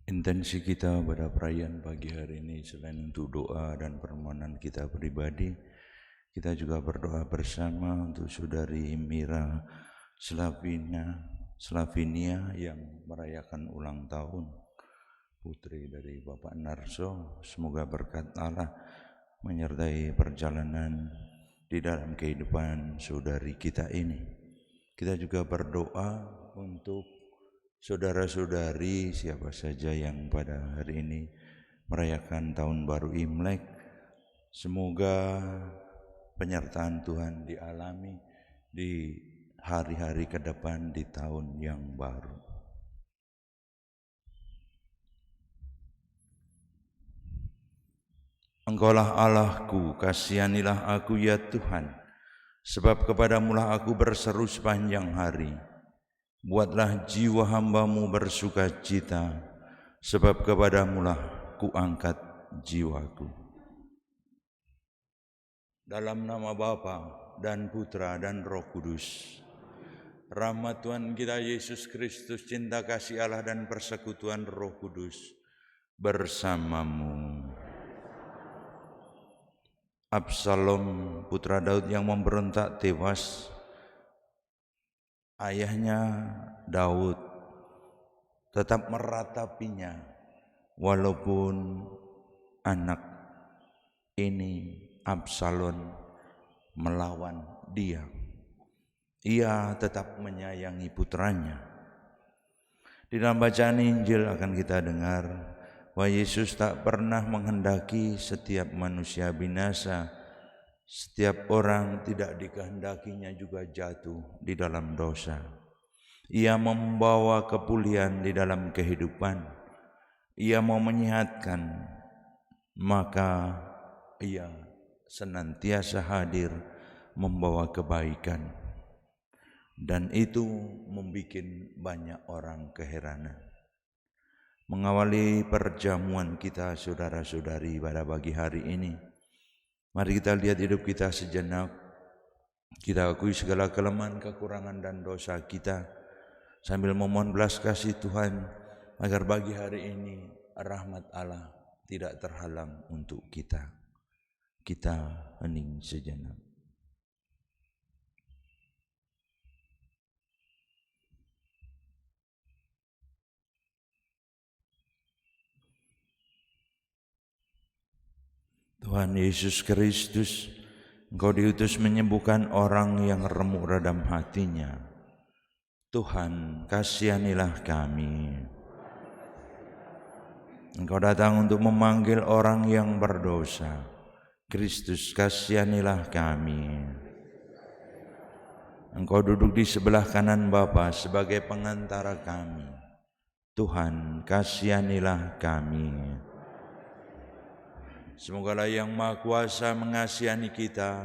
Intensi kita pada perayaan pagi hari ini selain untuk doa dan permohonan kita pribadi, kita juga berdoa bersama untuk saudari Mira Slavinia yang merayakan ulang tahun, putri dari Bapak Narso. Semoga berkat Allah menyertai perjalanan di dalam kehidupan saudari kita ini. Kita juga berdoa untuk saudara-saudari siapa saja yang pada hari ini merayakan tahun baru Imlek. Semoga penyertaan Tuhan dialami di hari-hari ke depan di tahun yang baru. Engkaulah Allahku, kasihanilah aku ya Tuhan, sebab kepadamulah aku berseru sepanjang hari. Buatlah jiwa hamba-Mu bersukacita, sebab kepadamulah kuangkat jiwaku. Dalam nama Bapa dan Putra dan Roh Kudus. Rahmat Tuhan kita Yesus Kristus, cinta kasih Allah dan persekutuan Roh Kudus bersamamu. Absalom putra Daud yang memberontak tewas. Ayahnya Daud tetap meratapinya, walaupun anak ini Absalom melawan dia. Ia tetap menyayangi putranya. Di dalam bacaan Injil akan kita dengar bahwa Yesus tak pernah menghendaki setiap manusia binasa. Setiap orang tidak dikehendakinya juga jatuh di dalam dosa. Ia membawa kepulihan di dalam kehidupan. Ia mau menyehatkan, maka ia senantiasa hadir membawa kebaikan. Dan itu membuat banyak orang keheranan. Mengawali perjamuan kita saudara-saudari pada pagi hari ini, mari kita lihat hidup kita sejenak. Kita akui segala kelemahan, kekurangan dan dosa kita, sambil memohon belas kasih Tuhan agar pagi hari ini rahmat Allah tidak terhalang untuk kita. Kita hening sejenak. Tuhan Yesus Kristus, Engkau diutus menyembuhkan orang yang remuk redam hatinya. Tuhan, kasihanilah kami. Engkau datang untuk memanggil orang yang berdosa. Kristus, kasihanilah kami. Engkau duduk di sebelah kanan Bapa sebagai pengantara kami. Tuhan, kasihanilah kami. Semogalah Yang Maha Kuasa mengasihani kita,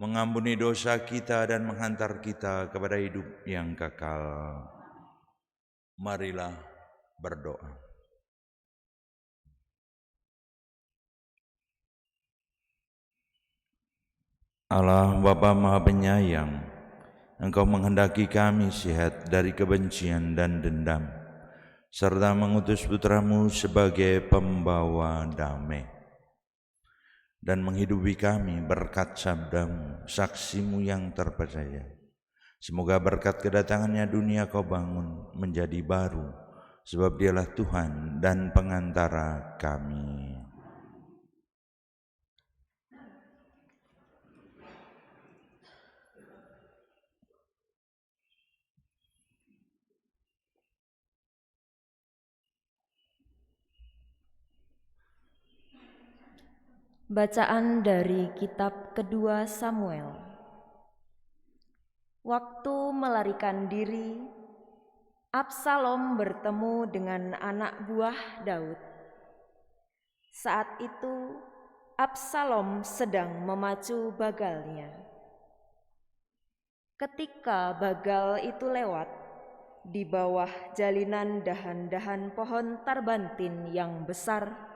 mengampuni dosa kita dan menghantar kita kepada hidup yang kekal. Marilah berdoa. Allah Bapa Maha Penyayang, Engkau menghendaki kami sehat dari kebencian dan dendam, serta mengutus putra-Mu sebagai pembawa damai, dan menghidupi kami berkat sabda-Mu, saksi-Mu yang terpercaya. Semoga berkat kedatangannya dunia Kau bangun menjadi baru, sebab Dialah Tuhan dan pengantara kami. Bacaan dari kitab kedua Samuel. Waktu melarikan diri, Absalom bertemu dengan anak buah Daud. Saat itu, Absalom sedang memacu bagalnya. Ketika bagal itu lewat, di bawah jalinan dahan-dahan pohon tarbantin yang besar,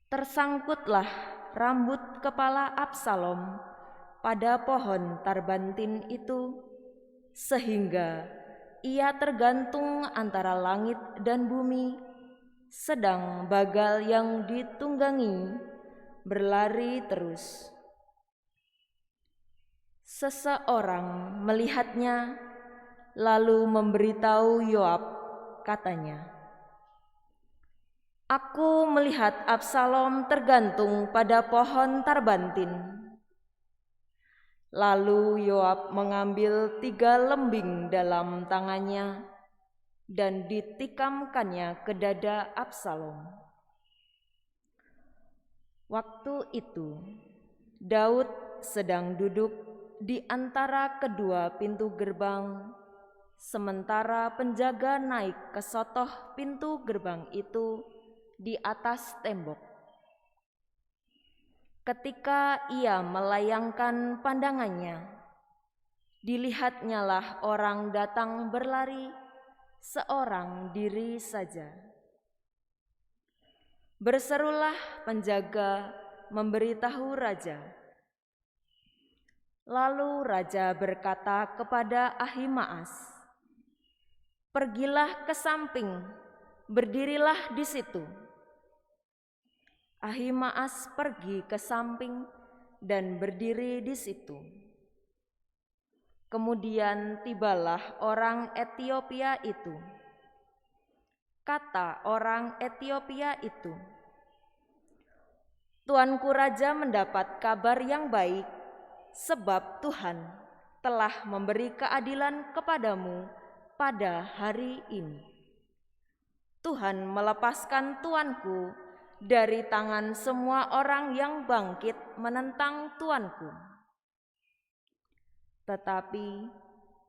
tersangkutlah rambut kepala Absalom pada pohon tarbantin itu, sehingga ia tergantung antara langit dan bumi sedang bagal yang ditunggangi berlari terus. Seseorang melihatnya lalu memberitahu Yoab, katanya, "Aku melihat Absalom tergantung pada pohon tarbantin." Lalu Yoab mengambil 3 lembing dalam tangannya dan ditikamkannya ke dada Absalom. Waktu itu Daud sedang duduk di antara kedua pintu gerbang, sementara penjaga naik ke sotoh pintu gerbang itu di atas tembok. Ketika ia melayangkan pandangannya, dilihatnyalah orang datang berlari seorang diri saja. Berserulah penjaga memberitahu raja. Lalu raja berkata kepada Ahimaas, "Pergilah ke samping, berdirilah di situ." Ahimaas pergi ke samping dan berdiri di situ. Kemudian tibalah orang Etiopia itu. Kata orang Etiopia itu, "Tuanku raja mendapat kabar yang baik, sebab Tuhan telah memberi keadilan kepadamu pada hari ini. Tuhan melepaskan tuanku dari tangan semua orang yang bangkit menentang tuanku." Tetapi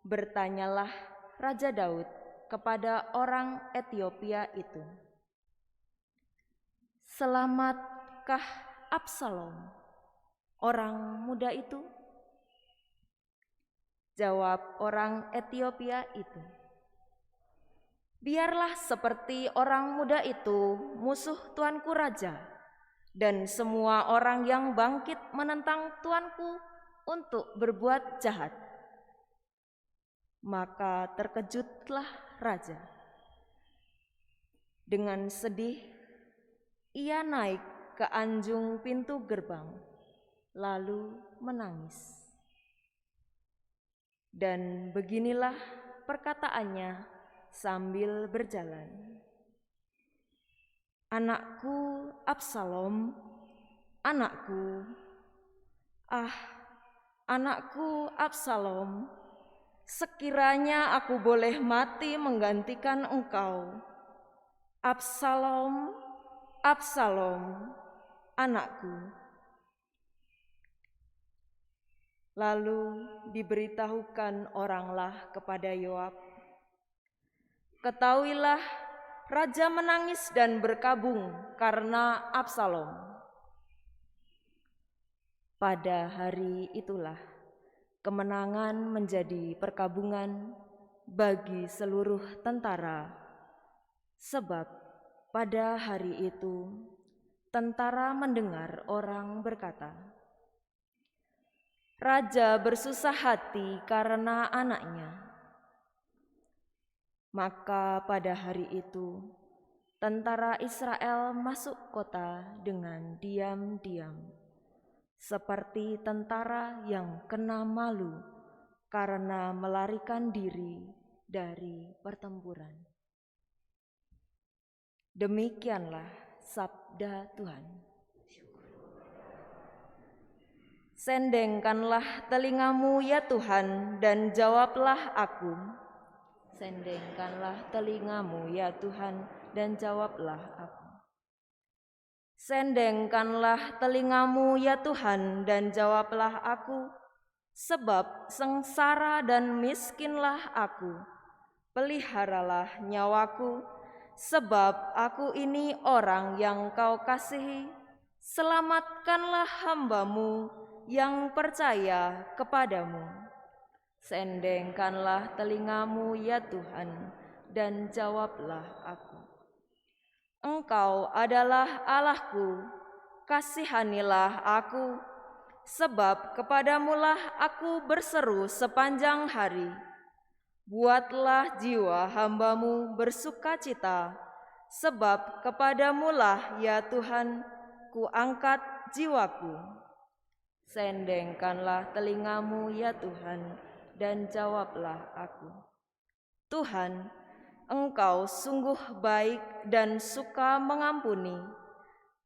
bertanyalah Raja Daud kepada orang Etiopia itu, "Selamatkah Absalom, orang muda itu?" Jawab orang Etiopia itu, "Biarlah seperti orang muda itu musuh tuanku raja, dan semua orang yang bangkit menentang tuanku untuk berbuat jahat." Maka terkejutlah raja. Dengan sedih, ia naik ke anjung pintu gerbang, lalu menangis. Dan beginilah perkataannya sambil berjalan, "Anakku Absalom, anakku, anakku Absalom, sekiranya aku boleh mati menggantikan engkau. Absalom, Absalom, anakku." Lalu diberitahukan oranglah kepada Yoab, "Ketahuilah, raja menangis dan berkabung karena Absalom." Pada hari itulah kemenangan menjadi perkabungan bagi seluruh tentara, sebab pada hari itu tentara mendengar orang berkata, "Raja bersusah hati karena anaknya." Maka pada hari itu tentara Israel masuk kota dengan diam-diam, seperti tentara yang kena malu karena melarikan diri dari pertempuran. Demikianlah sabda Tuhan. Sendengkanlah telingamu ya Tuhan, dan jawablah aku. Sendengkanlah telingamu ya Tuhan, dan jawablah aku. Sendengkanlah telingamu ya Tuhan, dan jawablah aku, sebab sengsara dan miskinlah aku. Peliharalah nyawaku, sebab aku ini orang yang kau kasihi. Selamatkanlah hambamu yang percaya kepadamu. Sendengkanlah telingamu ya Tuhan, dan jawablah aku. Engkau adalah Allahku, kasihanilah aku, sebab kepadamulah aku berseru sepanjang hari. Buatlah jiwa hambamu bersukacita, Sebab kepadamu-lah ya Tuhan ku angkat jiwaku. Sendengkanlah telingamu ya Tuhan, dan jawablah aku. Tuhan, Engkau sungguh baik dan suka mengampuni.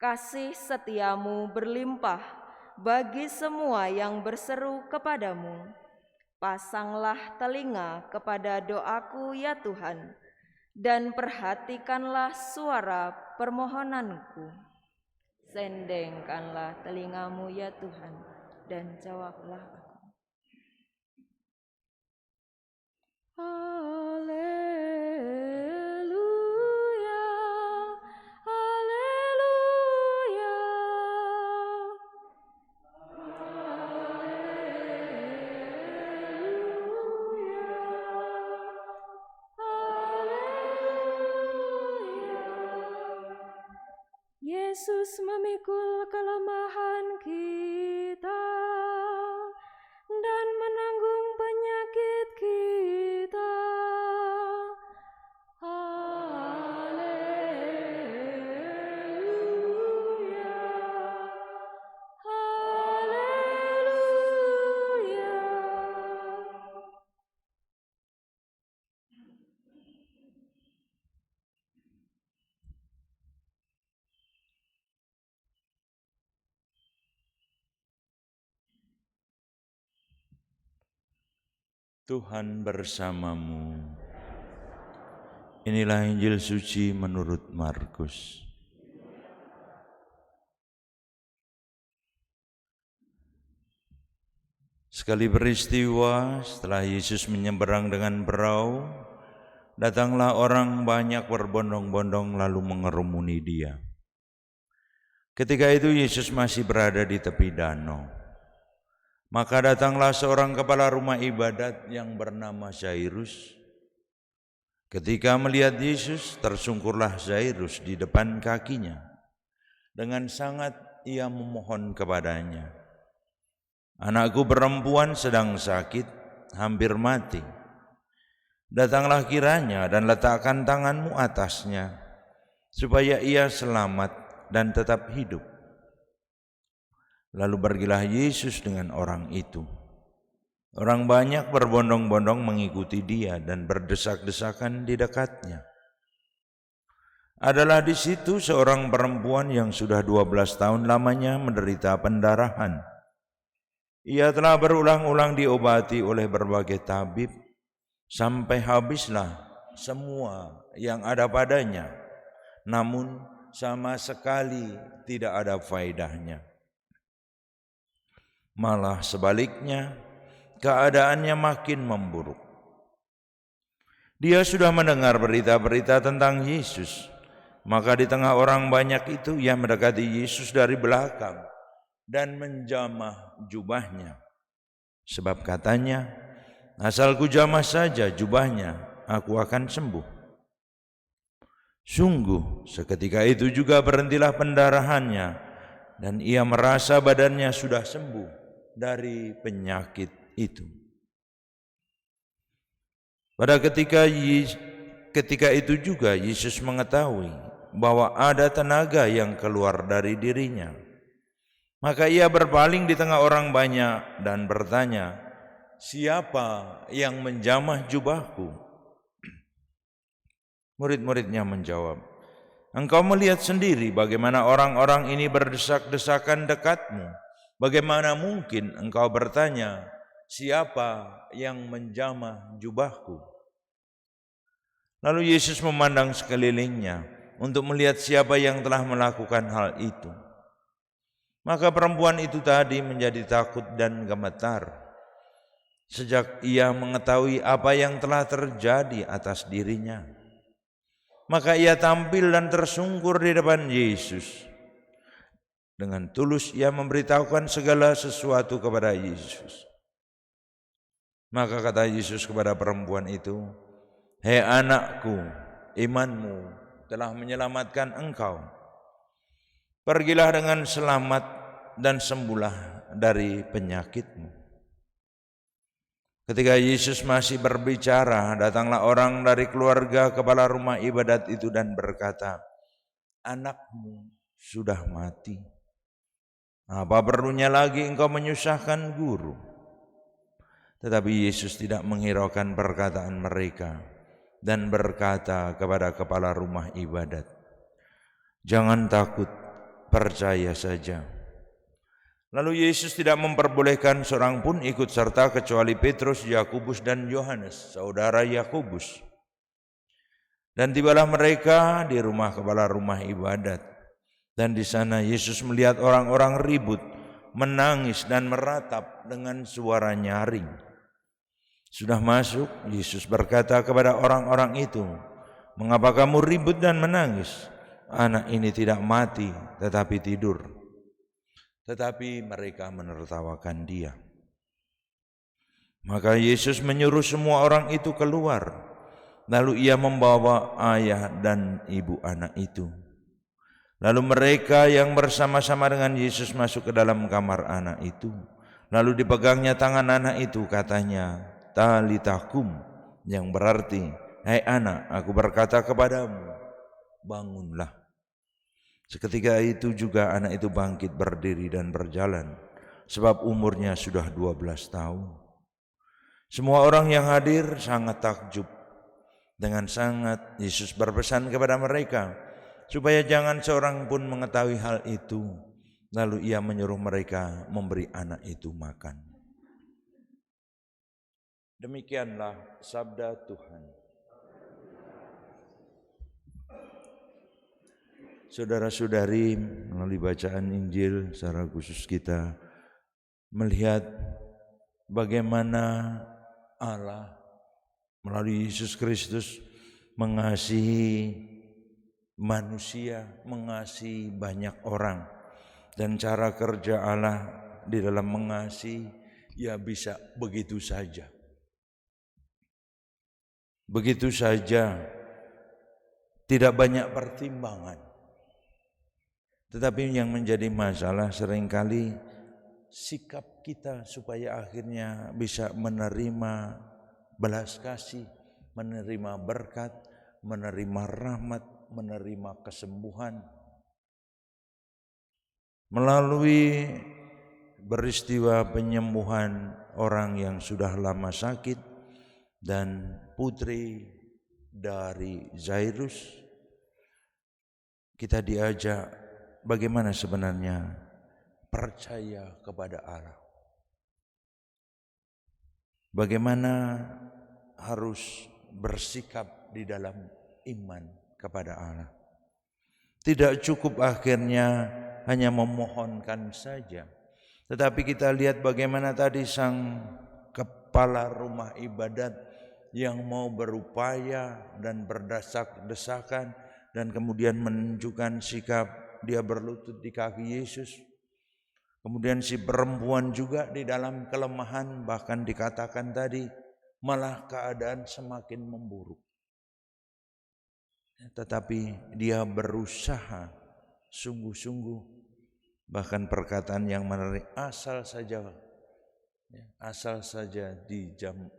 Kasih setiamu berlimpah bagi semua yang berseru kepadamu. Pasanglah telinga kepada doaku ya Tuhan, dan perhatikanlah suara permohonanku. Sendengkanlah telingamu ya Tuhan, dan jawablah aku. Haleluya, haleluya, Yesus memikul kelemahan kita dan menanggung penyakit kita. Haleluya, haleluya. Tuhan bersamamu. Inilah Injil suci menurut Markus. Sekali peristiwa, setelah Yesus menyeberang dengan perahu, datanglah orang banyak berbondong-bondong lalu mengerumuni Dia. Ketika itu Yesus masih berada di tepi danau. Maka datanglah seorang kepala rumah ibadat yang bernama Zairus. Ketika melihat Yesus, tersungkurlah Zairus di depan kakinya. Dengan sangat ia memohon kepadanya, "Anakku perempuan sedang sakit, hampir mati. Datanglah kiranya dan letakkan tanganmu atasnya, supaya ia selamat dan tetap hidup." Lalu pergilah Yesus dengan orang itu. Orang banyak berbondong-bondong mengikuti Dia dan berdesak-desakan di dekatnya. Adalah di situ seorang perempuan yang sudah 12 tahun lamanya menderita pendarahan. Ia telah berulang-ulang diobati oleh berbagai tabib sampai habislah semua yang ada padanya, namun sama sekali tidak ada faedahnya. Malah sebaliknya, keadaannya makin memburuk. Dia sudah mendengar berita-berita tentang Yesus. Maka di tengah orang banyak itu, ia mendekati Yesus dari belakang dan menjamah jubahnya. Sebab katanya, "Asal ku jamah saja jubahnya, aku akan sembuh." Sungguh, seketika itu juga berhentilah pendarahannya, dan ia merasa badannya sudah sembuh dari penyakit itu. Pada ketika itu juga Yesus mengetahui bahwa ada tenaga yang keluar dari dirinya. Maka ia berpaling di tengah orang banyak dan bertanya, "Siapa yang menjamah jubahku?" Murid-muridnya menjawab, "Engkau melihat sendiri bagaimana orang-orang ini berdesak-desakan dekatmu. Bagaimana mungkin engkau bertanya, 'Siapa yang menjamah jubahku?'" Lalu Yesus memandang sekelilingnya untuk melihat siapa yang telah melakukan hal itu. Maka perempuan itu tadi menjadi takut dan gemetar sejak ia mengetahui apa yang telah terjadi atas dirinya. Maka ia tampil dan tersungkur di depan Yesus. Dengan tulus ia memberitahukan segala sesuatu kepada Yesus. Maka kata Yesus kepada perempuan itu, "Hei anakku, imanmu telah menyelamatkan engkau. Pergilah dengan selamat dan sembuhlah dari penyakitmu." Ketika Yesus masih berbicara, datanglah orang dari keluarga kepala rumah ibadat itu dan berkata, "Anakmu sudah mati. Apa perlunya lagi engkau menyusahkan guru?" Tetapi Yesus tidak menghiraukan perkataan mereka dan berkata kepada kepala rumah ibadat, "Jangan takut, percaya saja." Lalu Yesus tidak memperbolehkan seorang pun ikut serta kecuali Petrus, Yakobus dan Yohanes, saudara Yakobus. Dan tibalah mereka di rumah kepala rumah ibadat. Dan di sana Yesus melihat orang-orang ribut, menangis dan meratap dengan suara nyaring. Sudah masuk, Yesus berkata kepada orang-orang itu, "Mengapa kamu ribut dan menangis? Anak ini tidak mati, tetapi tidur." Tetapi mereka menertawakan dia. Maka Yesus menyuruh semua orang itu keluar. Lalu ia membawa ayah dan ibu anak itu. Lalu mereka yang bersama-sama dengan Yesus masuk ke dalam kamar anak itu. Lalu dipegangnya tangan anak itu, katanya, "Talita kum," yang berarti, "Hai anak, aku berkata kepadamu, bangunlah." Seketika itu juga anak itu bangkit berdiri dan berjalan, sebab umurnya sudah 12 tahun. Semua orang yang hadir sangat takjub. Dengan sangat Yesus berpesan kepada mereka, supaya jangan seorang pun mengetahui hal itu. Lalu ia menyuruh mereka memberi anak itu makan. Demikianlah sabda Tuhan. Saudara-saudari, melalui bacaan Injil secara khusus kita melihat bagaimana Allah melalui Yesus Kristus mengasihi manusia, mengasihi banyak orang. Dan cara kerja Allah di dalam mengasihi, ya bisa begitu saja. Begitu saja, tidak banyak pertimbangan. Tetapi yang menjadi masalah seringkali sikap kita supaya akhirnya bisa menerima belas kasih, menerima berkat, menerima rahmat, menerima kesembuhan. Melalui peristiwa penyembuhan orang yang sudah lama sakit dan putri dari Jairus, kita diajak bagaimana sebenarnya percaya kepada Allah. Bagaimana harus bersikap di dalam iman kepada Allah. Tidak cukup akhirnya hanya memohonkan saja. Tetapi kita lihat bagaimana tadi sang kepala rumah ibadat yang mau berupaya dan berdesak-desakan dan kemudian menunjukkan sikap dia berlutut di kaki Yesus. Kemudian si perempuan juga di dalam kelemahan, bahkan dikatakan tadi malah keadaan semakin memburuk. Tetapi dia berusaha sungguh-sungguh, bahkan perkataan yang menarik, asal saja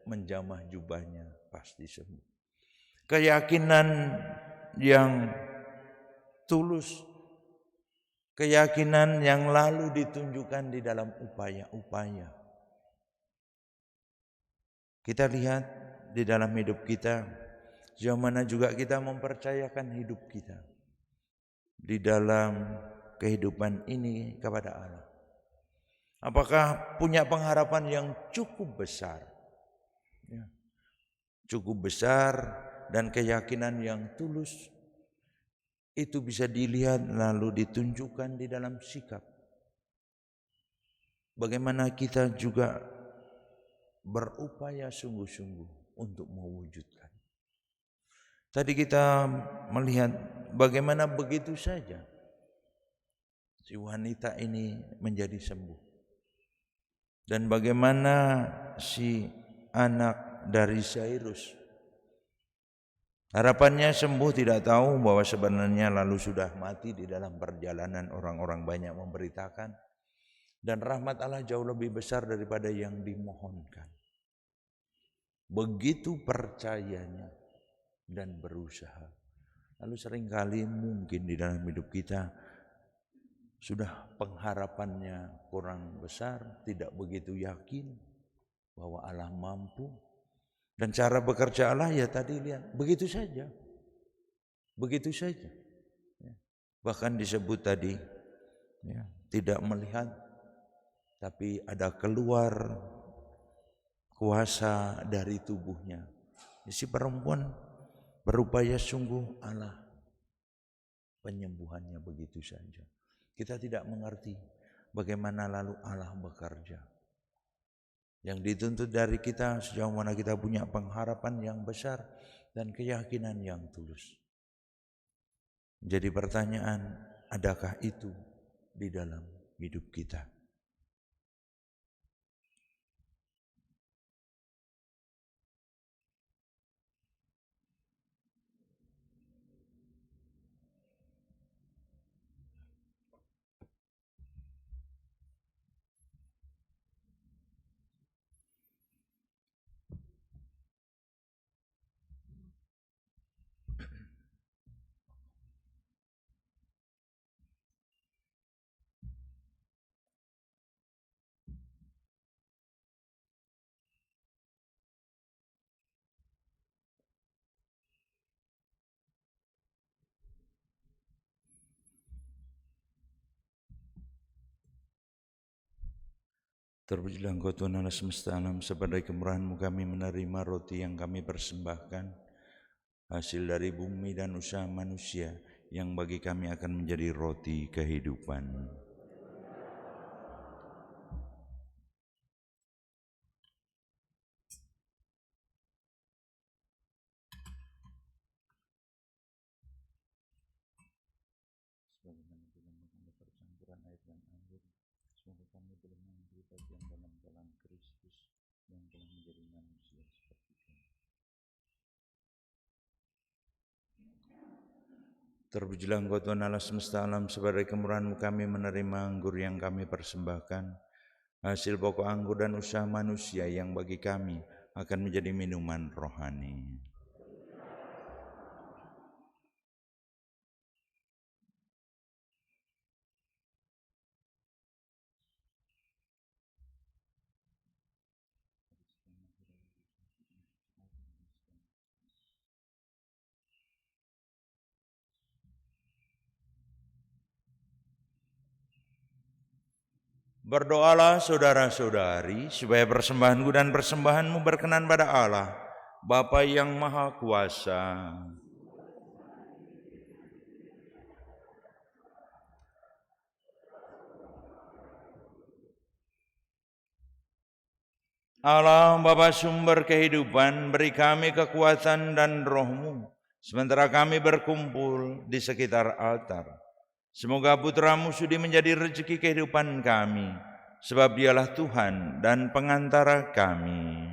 menjamah jubahnya pasti sembuh. Keyakinan yang tulus, keyakinan yang lalu ditunjukkan di dalam upaya-upaya. Kita lihat di dalam hidup kita, sejauh mana juga kita mempercayakan hidup kita di dalam kehidupan ini kepada Allah. Apakah punya pengharapan yang cukup besar? Cukup besar dan keyakinan yang tulus. Itu bisa dilihat lalu ditunjukkan di dalam sikap. Bagaimana kita juga berupaya sungguh-sungguh untuk mewujudkan. Tadi kita melihat bagaimana begitu saja si wanita ini menjadi sembuh. Dan bagaimana si anak dari Jairus, harapannya sembuh, tidak tahu bahwa sebenarnya lalu sudah mati di dalam perjalanan. Orang-orang banyak memberitakan. Dan rahmat Allah jauh lebih besar daripada yang dimohonkan. begitu percayanya dan berusaha. Lalu seringkali mungkin di dalam hidup kita sudah pengharapannya kurang besar, tidak begitu yakin bahwa Allah mampu. Dan cara bekerja Allah ya tadi lihat, begitu saja. Begitu saja. Bahkan disebut tadi, ya, tidak melihat, tapi ada keluar kuasa dari tubuhnya. Si perempuan berupaya sungguh, Allah penyembuhannya begitu saja. Kita tidak mengerti bagaimana lalu Allah bekerja. Yang dituntut dari kita sejauh mana kita punya pengharapan yang besar dan keyakinan yang tulus. Jadi pertanyaan, adakah itu di dalam hidup kita? Terpujilah Engkau Tuhan Allah semesta alam, sebagai kemurahan-Mu kami menerima roti yang kami persembahkan, hasil dari bumi dan usaha manusia, yang bagi kami akan menjadi roti kehidupan. Sebagaimana dalam mengenai percampuran air dan anggur, semoga kami boleh mengambil bagian dalam Kristus yang telah menjadi manusia seperti kami. Terpujilah Engkau Tuhan Allah semesta alam, sebagai kemurahan-Mu kami menerima anggur yang kami persembahkan, hasil pokok anggur dan usaha manusia, yang bagi kami akan menjadi minuman rohani. Berdoalah saudara-saudari, supaya persembahanku dan persembahanmu berkenan pada Allah, Bapa yang Maha Kuasa. Allah Bapa sumber kehidupan, beri kami kekuatan dan roh-Mu, sementara kami berkumpul di sekitar altar. Semoga Putra-Mu sudi menjadi rezeki kehidupan kami, sebab Dialah Tuhan dan pengantara kami.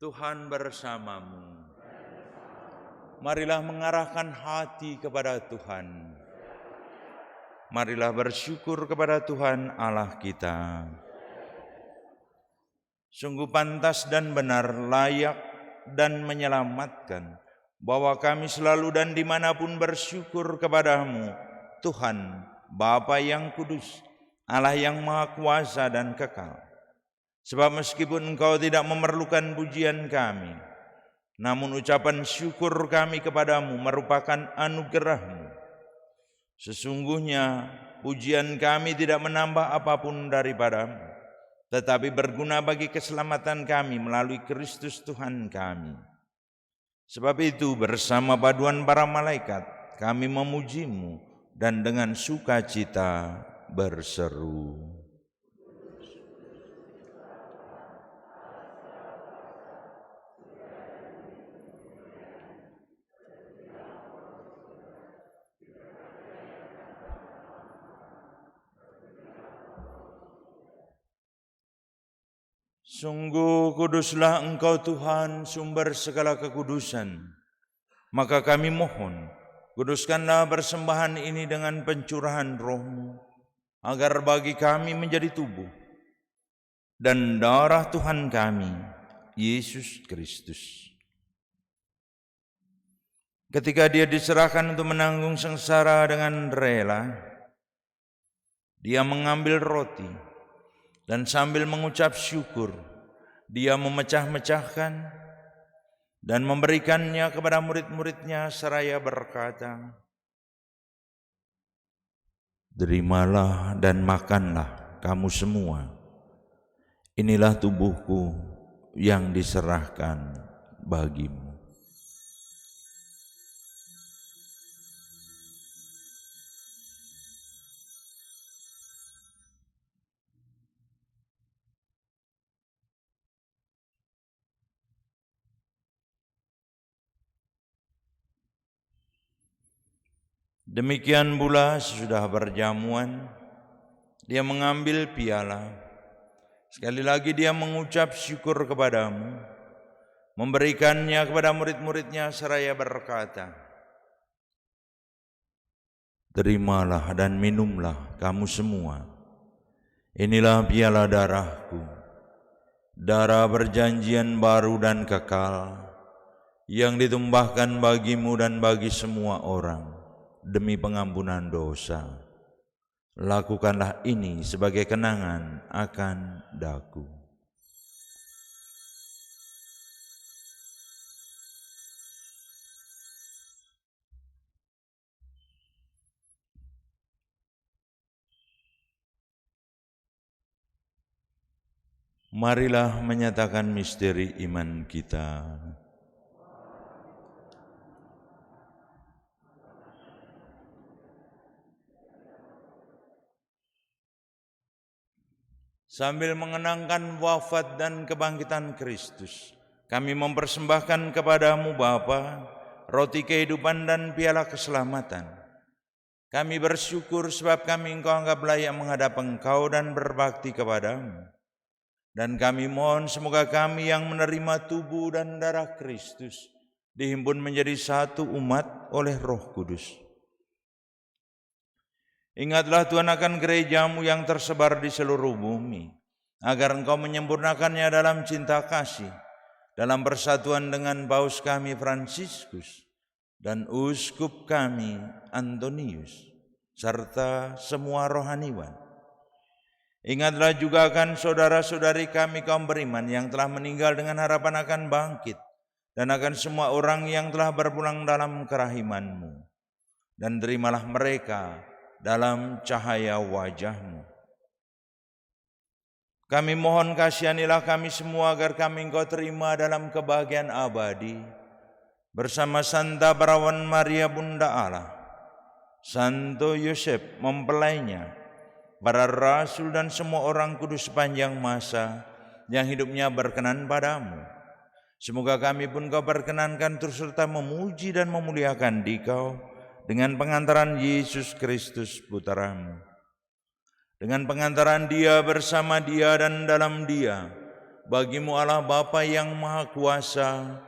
Tuhan bersamamu. Marilah mengarahkan hati kepada Tuhan. Marilah bersyukur kepada Tuhan Allah kita. Sungguh pantas dan benar, layak dan menyelamatkan, bahwa kami selalu dan dimanapun bersyukur kepada-Mu, Tuhan, Bapa yang kudus, Allah yang Maha Kuasa dan kekal. Sebab meskipun Engkau tidak memerlukan pujian kami, namun ucapan syukur kami kepada-Mu merupakan anugerah-Mu. Sesungguhnya pujian kami tidak menambah apapun daripada-Mu, tetapi berguna bagi keselamatan kami melalui Kristus Tuhan kami. Sebab itu bersama paduan para malaikat kami memuji-Mu dan dengan sukacita berseru. Sungguh kuduslah Engkau Tuhan, sumber segala kekudusan. Maka kami mohon, Kuduskanlah persembahan ini dengan pencurahan Roh-Mu, agar bagi kami menjadi tubuh dan darah Tuhan kami, Yesus Kristus. Ketika Dia diserahkan untuk menanggung sengsara dengan rela, Dia mengambil roti dan sambil mengucap syukur, Dia memecah-mecahkan dan memberikannya kepada murid-muridnya seraya berkata, "Terimalah dan makanlah kamu semua. Inilah tubuhku yang diserahkan bagimu." Demikian pula sesudah berjamuan, Dia mengambil piala. Sekali lagi Dia mengucap syukur kepadamu, memberikannya kepada murid-muridnya seraya berkata, "Terimalah dan minumlah kamu semua. Inilah piala darahku, darah perjanjian baru dan kekal, yang ditumpahkan bagimu dan bagi semua orang demi pengampunan dosa. Lakukanlah ini sebagai kenangan akan daku." Marilah menyatakan misteri iman kita. Sambil mengenangkan wafat dan kebangkitan Kristus, kami mempersembahkan kepadamu Bapa, roti kehidupan dan piala keselamatan. Kami bersyukur sebab kami Engkau anggap layak menghadap Engkau dan berbakti kepadamu. Dan kami mohon semoga kami yang menerima tubuh dan darah Kristus dihimpun menjadi satu umat oleh Roh Kudus. Ingatlah Tuhan akan gerejamu yang tersebar di seluruh bumi, agar Engkau menyempurnakannya dalam cinta kasih, dalam persatuan dengan Paus kami Fransiskus dan Uskup kami Antonius, serta semua rohaniwan. Ingatlah juga akan saudara-saudari kami kaum beriman yang telah meninggal dengan harapan akan bangkit, dan akan semua orang yang telah berpulang dalam kerahiman-Mu. Dan terimalah mereka dalam cahaya wajah-Mu. Kami mohon kasihanilah kami semua agar kami Engkau terima dalam kebahagiaan abadi bersama Santa Perawan Maria Bunda Allah, Santo Yosef mempelainya, para rasul dan semua orang kudus sepanjang masa yang hidupnya berkenan padamu. Semoga kami pun Kau perkenankan terus serta memuji dan memuliakan Dikau dengan pengantaran Yesus Kristus Putra-Mu. Dengan pengantaran Dia, bersama Dia dan dalam Dia, bagi-Mu Allah Bapa yang Maha Kuasa,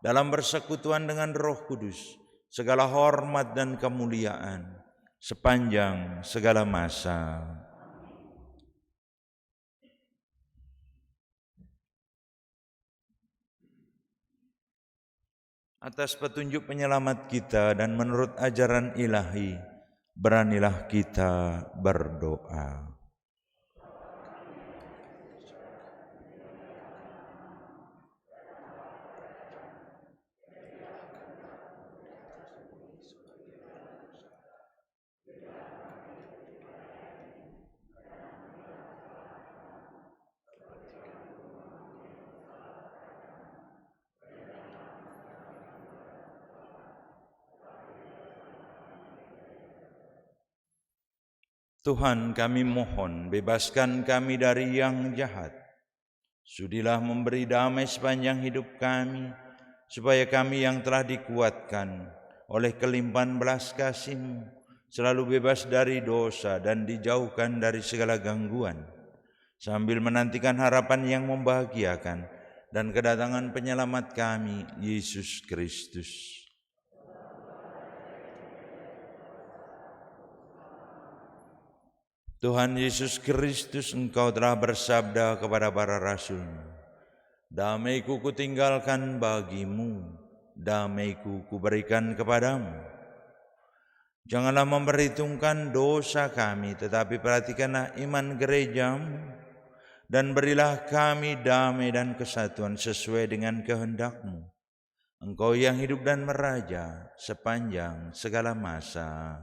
dalam persekutuan dengan Roh Kudus, segala hormat dan kemuliaan sepanjang segala masa. Atas petunjuk penyelamat kita dan menurut ajaran ilahi, beranilah kita berdoa. Tuhan, kami mohon, bebaskan kami dari yang jahat. Sudilah memberi damai sepanjang hidup kami, supaya kami yang telah dikuatkan oleh kelimpahan belas kasih-Mu selalu bebas dari dosa dan dijauhkan dari segala gangguan, sambil menantikan harapan yang membahagiakan dan kedatangan penyelamat kami, Yesus Kristus. Tuhan Yesus Kristus, Engkau telah bersabda kepada para rasul, damai-Ku kutinggalkan bagimu, damai-Ku kuberikan kepadamu. Janganlah memperhitungkan dosa kami, tetapi perhatikanlah iman gerejamu, dan berilah kami damai dan kesatuan sesuai dengan kehendak-Mu. Engkau yang hidup dan meraja sepanjang segala masa.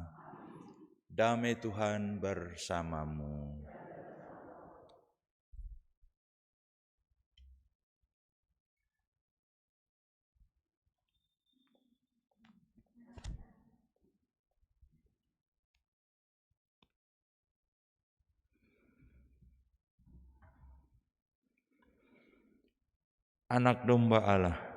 Damai Tuhan bersamamu. Anak domba Allah.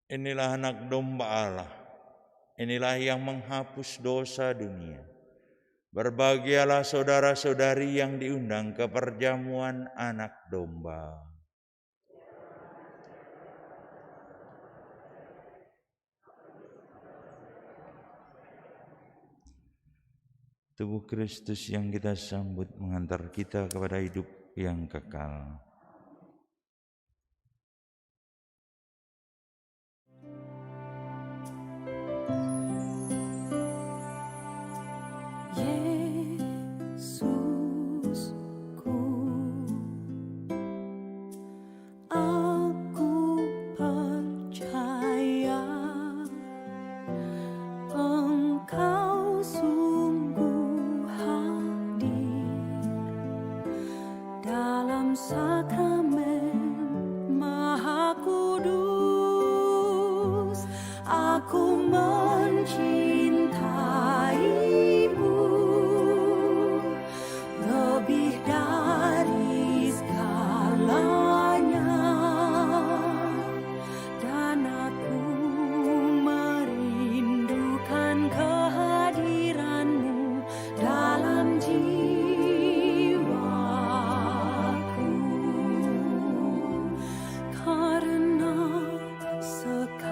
Inilah anak domba Allah, inilah yang menghapus dosa dunia. Berbahagialah saudara-saudari yang diundang ke perjamuan anak domba. Tubuh Kristus yang kita sambut mengantar kita kepada hidup yang kekal.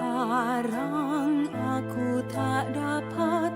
Sekarang aku tak dapat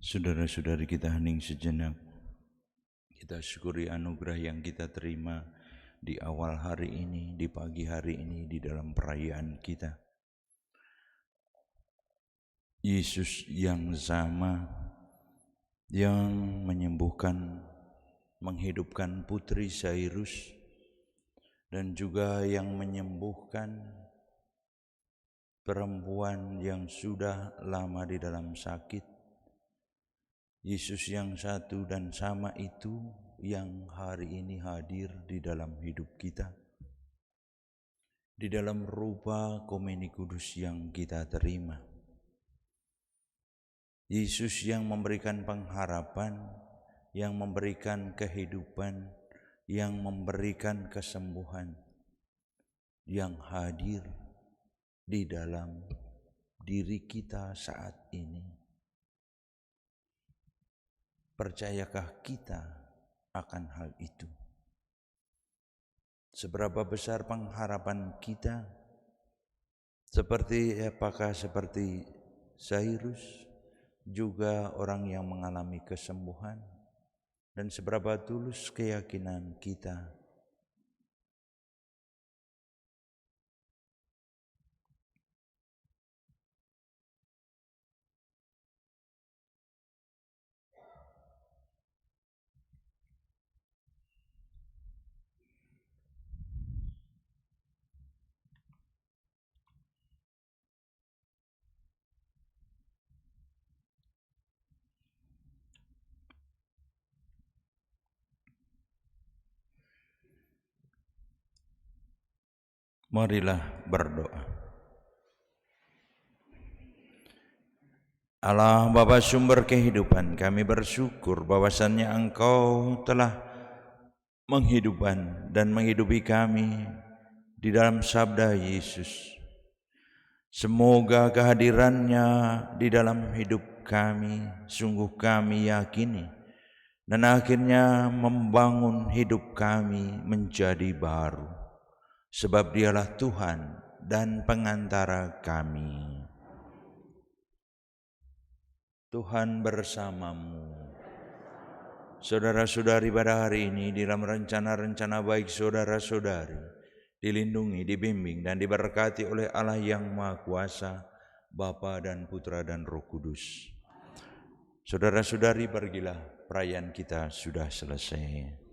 Saudara-saudari kita hening sejenak. Kita syukuri anugerah yang kita terima di awal hari ini, di pagi hari ini, di dalam perayaan kita. Yesus yang sama, yang menyembuhkan, menghidupkan putri Jairus, dan juga yang menyembuhkan perempuan yang sudah lama di dalam sakit. Yesus yang satu dan sama itu yang hari ini hadir di dalam hidup kita, di dalam rupa Komeni Kudus yang kita terima. Yesus yang memberikan pengharapan, yang memberikan kehidupan, yang memberikan kesembuhan, yang hadir di dalam diri kita saat ini. Percayakah kita akan hal itu? Seberapa besar pengharapan kita? Apakah seperti Jairus, juga orang yang mengalami kesembuhan? Dan seberapa tulus keyakinan kita? Marilah berdoa. Allah Bapa sumber kehidupan, kami bersyukur bahwasannya Engkau telah menghidupkan dan menghidupi kami di dalam sabda Yesus. Semoga kehadirannya di dalam hidup kami sungguh kami yakini dan akhirnya membangun hidup kami menjadi baru. Sebab Dialah Tuhan dan pengantara kami. Tuhan bersamamu. Saudara-saudari, pada hari ini dalam rencana-rencana baik saudara-saudari, dilindungi, dibimbing dan diberkati oleh Allah yang Maha Kuasa, Bapa dan Putra dan Roh Kudus. Saudara-saudari, pergilah, perayaan kita sudah selesai.